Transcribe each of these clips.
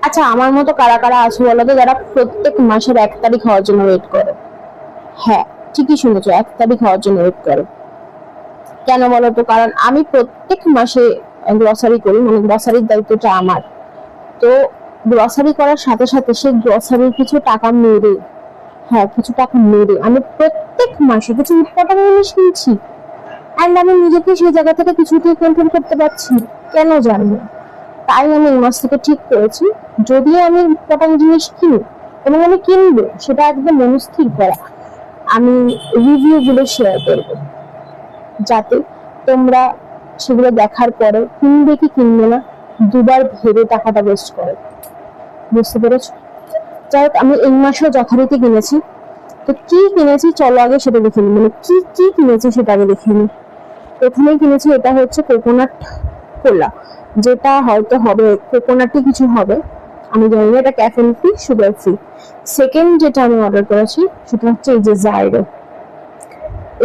আচ্ছা, আমার মতো কারা কারা আছে বলো তো, যারা প্রত্যেক মাসের 1 তারিখ হওয়ার জন্য ওয়েট করে? হ্যাঁ, ঠিকই শুনেছো, 1 তারিখ হওয়ার জন্য ওয়েট করে। কেন বলো তো? কারণ আমি প্রত্যেক মাসে গ্রসারি করি, মানে গ্রসারির দায়িত্বটা আমার। তো গ্রসারি করার সাথে সাথে সেই গ্রসারির কিছু টাকা মেরে, হ্যাঁ কিছু টাকা মেরে আমি প্রত্যেক মাসে কিছু ইম্পর্টেন্ট জিনিস কিনছি। অ্যান্ড আমি নিজেকে সেই জায়গা থেকে কিছুতেই কন্ট্রোল করতে পারছি না, কেন জানি না। তাই আমি এই মাস থেকে ঠিক করেছি, যদি আমি ইম্পর্টেন্ট জিনিস কিনি এবং আমি কিনবো, সেটা একদম মনস্থির করা, আমি রিভিউ গুলো শেয়ার করবো, যাতে তোমরা সেগুলো দেখার পরে কিনবে কি কিনবে না দুবার ভেবে টাকাটা ওয়েস্ট করে। বুঝতে পেরেছো? যাই হোক, আমি এই মাসেও যথারীতি কিনেছি। তো কি কিনেছি চলো আগে সেটা দেখে নিই, মানে কি কি কিনেছি সেটা আগে দেখে নিই। প্রথমেই কিনেছি, এটা হচ্ছে কোকোনাট কোলা, যেটা হয়তো হবে কোকোনাটই কিছু হবে, আমি জানি না, এটা caffeine free, sugar free. Second যেটা আমি অর্ডার করেছি সেটা হচ্ছে এই যে জাইরো,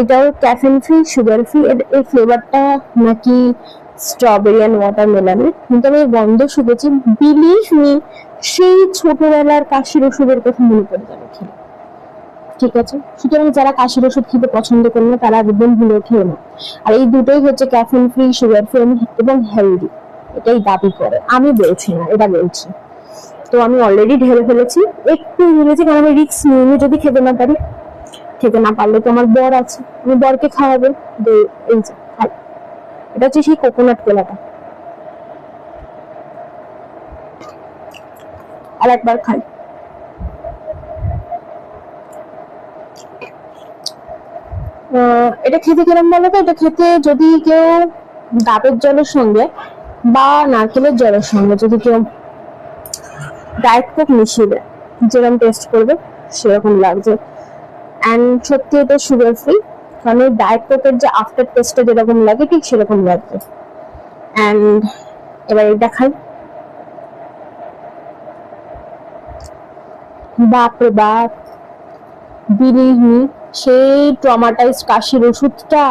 এটাও ক্যাফেন ফ্রি, সুগার ফ্রি। এই ফ্লেভারটা নাকি স্ট্রবেরি অ্যান্ড ওয়াটারমেলনের, কিন্তু আমি গন্ধ শুকেছি, বিলিভ মি, সেই ছোটবেলার কাশির ওষুধের কথা মনে পড়ে যাবে খেলে। ঠিক আছে, সুতরাং যারা কাশির ওষুধ খেতে পছন্দ করে না তারা একদম ভুলে খেয়ে না। আর এই দুটোই হচ্ছে ক্যাফেন ফ্রি, সুগার ফ্রি এবং হেলদি, এটাই দাবি করে, আমি বলছি না, এটা বলছি। তো আমি অলরেডি ঢেলে ফেলেছি, একটু ঢেলেছি কারণ আমি রিস্ক নিয়ে যদি খেতে না পারি, খেতে না পারলে তো আমার বর আছে, আমি বরকে খাওয়াবো। এই যে খাই, এটা হচ্ছে সেই কোকোনাট কোলাটা। আর একবার খাই। এটা খেতে কিরম বলো তো? এটা খেতে যদি কেউ ডাবের জলের সঙ্গে বা নারকেলের জলের সঙ্গে যদি কেউ ডায়েট কোক মিশিয়ে দেয়, যেরকম টেস্ট করবে সেরকম লাগছে। অ্যান্ড সত্যি এটা সুগার ফ্রি, কারণ ডায়েট কোকের যে আফটার টেস্টটা যেরকম লাগে ঠিক সেরকম লাগবে। অ্যান্ড এবার এটা খাই। বাপরে বাপ, বিলিভ মি, সেই ট্রমাটাইজড কাশির ওষুধটা,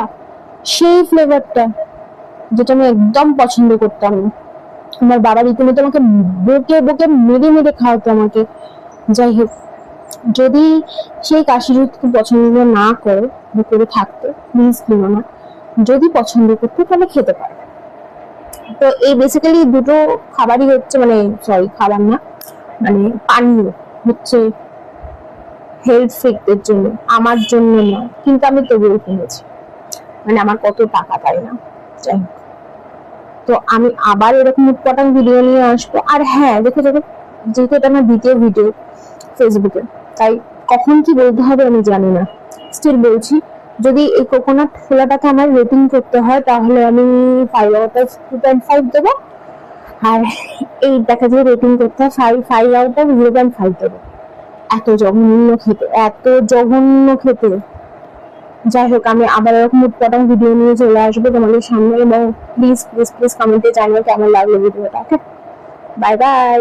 সেই ফ্লেভারটা যেটা আমি একদম পছন্দ করতাম না। আমার বাবা রীতিমতো আমাকে বকে বকে মেরে মেরে খাওয়াতো আমাকে। যাই হোক, যদি সেই কাশির ওষুধ পছন্দ না করে থাকতো, প্লিজ কিনো না। যদি পছন্দ করতো তাহলে খেতে পারো। তো এই বেসিক্যালি দুটো খাবারই হচ্ছে, মানে সরি খাবার না, মানে পানীয় হচ্ছে হেলথ ফ্রিকদের জন্য, আমার জন্য নয়, কিন্তু আমি তবুও কিনেছি, মানে আমার কত টাকা, তাই না? যাই হোক, তো আমি আবার এরকম উৎপাদন ভিডিও নিয়ে আসবো। আর হ্যাঁ দেখো দেখো, যেহেতু এটা আমার দ্বিতীয় ভিডিও ফেসবুকে, তাই কখন কি বলতে হবে আমি জানি না, স্টিল বলছি। যদি এই কোকোনাট ফোলাটাকে আমার রেটিং করতে হয় তাহলে আমি 5/2.5 দেবো। আর এই দেখা যায় রেটিং করতে হয় 5/0.5 দেবো। এত জঘন্য খেতে, এত জঘন্য খেতে। যাই হোক, আমি আবার এরকম উৎপাদন ভিডিও নিয়ে চলে আসবো তোমাদের সামনে, এবং প্লিজ প্লিজ প্লিজ কমেন্টে জানিও কেমন লাগলো ভিডিওটা। ওকে, বাই বাই।